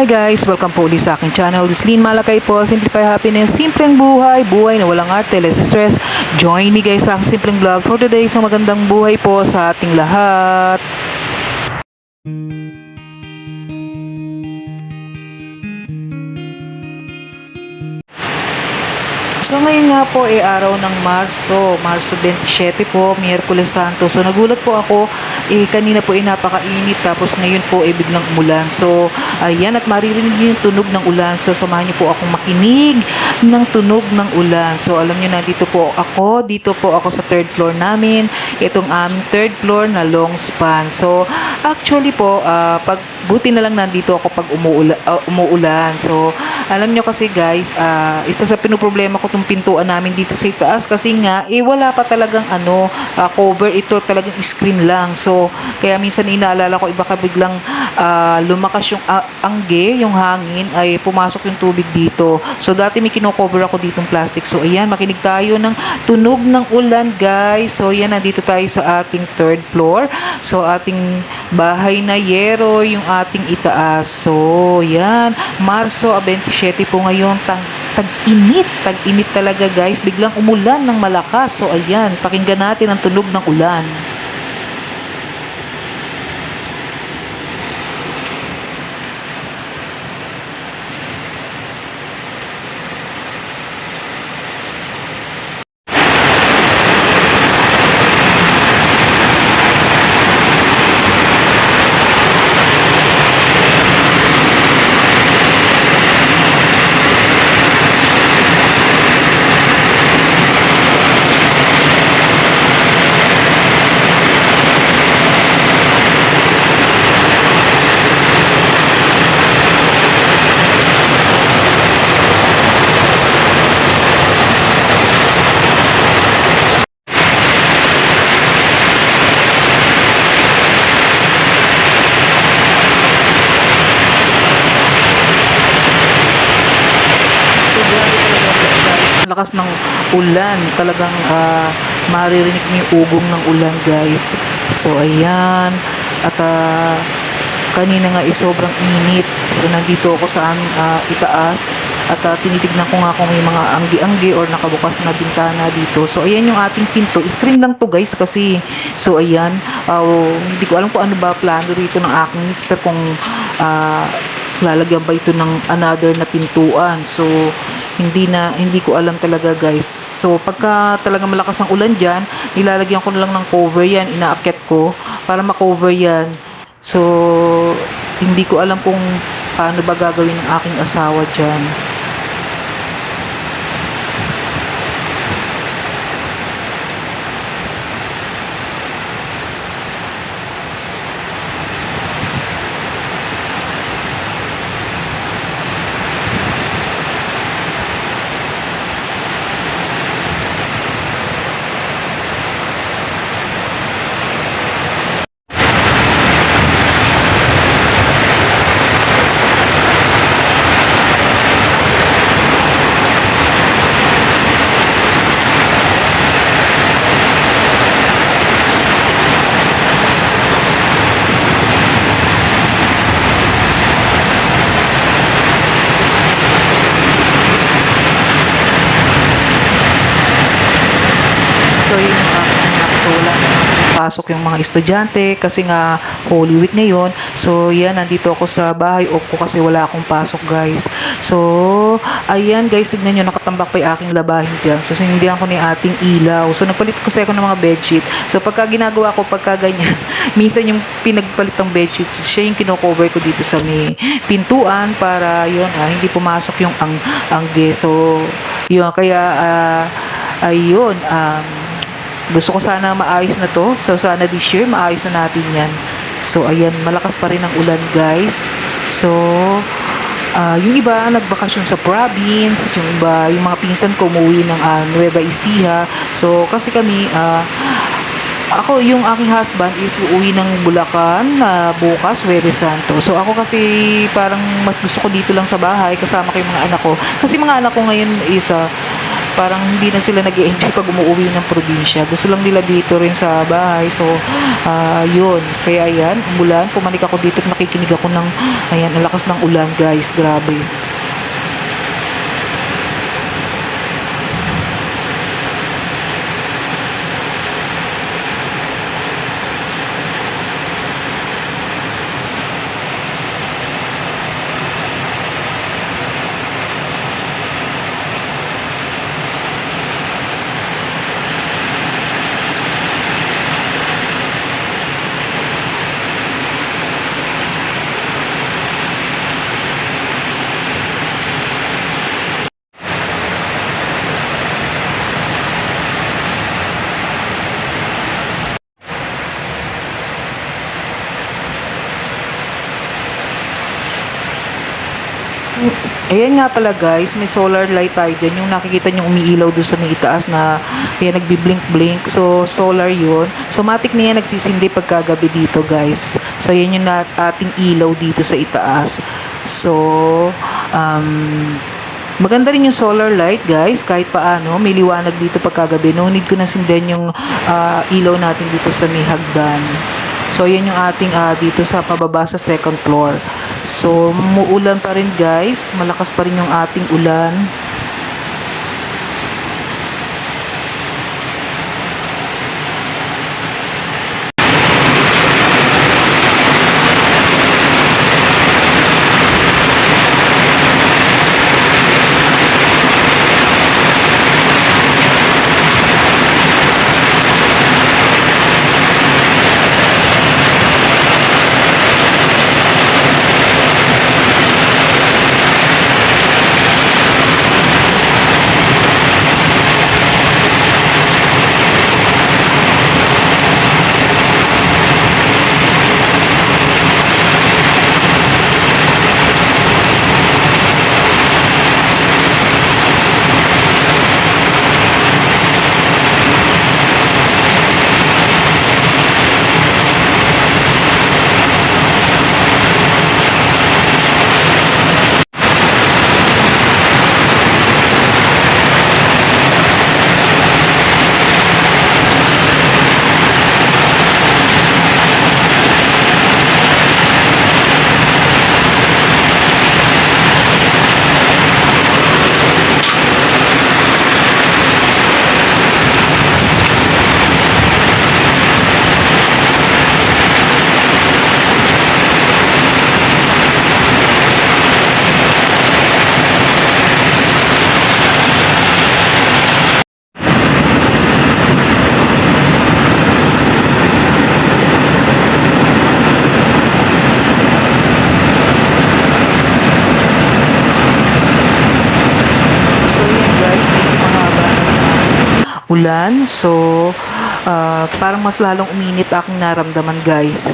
Hi guys! Welcome po ulit sa aking channel. This is Lynn Malakay po. Simplify Happiness, simpleng buhay, buhay na walang arte, less stress. Join me guys sa aking simpleng vlog for today. Isang magandang buhay po sa ating lahat. So ngayon nga po ay araw ng Marso 27 po, Miyerkules Santo. So nagulat po ako, kanina po ay napakainit tapos ngayon po ay biglang umulan. So ayan, at maririnig niyo yung tunog ng ulan. So samahan niyo po akong makinig ng tunog ng ulan. So alam niyo na dito po ako sa third floor namin. Itong aming third floor na long span. So actually po, buti na lang nandito ako pag umuulan. So alam niyo kasi guys, isa sa pinoproblema ko itong pintuan namin dito sa itaas kasi nga wala pa talagang cover, ito talagang screen lang. So kaya minsan inaalala ko baka biglang lumakas yung yung hangin ay pumasok yung tubig dito. So dati may kino-cover ako ditong plastic. So ayan, makinig tayo ng tunog ng ulan guys. So yan, nandito tayo sa ating third floor. So ating bahay na yero yung ating itaas. So yan, Marso 27 po ngayon, tag-init talaga guys, biglang umulan ng malakas. So ayan, pakinggan natin ang tunog ng ulan. Lakas ng ulan, talagang maririnig niyo yung ugong ng ulan guys. So ayan, at kanina nga sobrang init. So nandito ako sa aming itaas at tinitignan ko nga kung may mga anggi-anggi or nakabukas na bintana dito. So ayan yung ating pinto, screen lang to guys kasi. So ayan, hindi ko alam kung ano ba plano rito ng aking mister, kung lalagyan ba ito ng another na pintuan. So hindi ko alam talaga guys. So pagka talaga malakas ang ulan dyan, nilalagyan ko na lang ng cover yan, inaakyat ko para makover yan. So hindi ko alam kung paano ba gagawin ng aking asawa dyan. So yun yung aking anak. So wala na pasok yung mga estudyante kasi nga Holy Week ngayon. So yan, nandito ako sa bahay off ko kasi wala akong pasok guys. So ayan guys, tignan nyo, nakatambak pa yung aking labahin dyan. So sinindihan ko ni ating ilaw. So nagpalit kasi ako ng mga bedsheet. So pagka ginagawa ko, pagka ganyan, minsan yung pinagpalit ng bedsheet, siya yung kino-cover ko dito sa may pintuan para yun, hindi pumasok yung angge. So yun, kaya ayun, gusto ko sana maayos na to. So sana this year maayos na natin yan. So ayan, malakas pa rin ang ulan guys. So yung iba nagbakasyon sa province, yung iba, yung mga pinsan ko umuwi ng Nueva Ecija. So kasi kami, ako, yung aking husband is uuwi ng Bulacan bukas, Huwebes Santo. So ako kasi parang mas gusto ko dito lang sa bahay kasama ko yung mga anak ko. Kasi mga anak ko ngayon is parang hindi na sila nag-enjoy pag umuwi ng probinsya. Gusto lang nila dito rin sa bahay. So, yun. Kaya ayan, umulan. Pumanik ako dito at nakikinig ako ng, ayan, ang lakas ng ulan guys. Grabe. Ayan nga pala guys, may solar light tayo dyan. Yung nakikita nyo umiilaw doon sa may itaas na ayan, nagbi-blink-blink. So, solar yun. So, matik na yan nagsisindi pagkagabi dito guys. So, yan yung ating ilaw dito sa itaas. So, maganda rin yung solar light guys. Kahit paano, may liwanag dito pagkagabi. No need ko na sindihan yung ilaw natin dito sa may hagdan. So, yan yung ating dito sa pababa sa second floor. So, muulan pa rin guys. Malakas pa rin yung ating ulan. Ulan. So, parang mas lalong uminit aking naramdaman guys.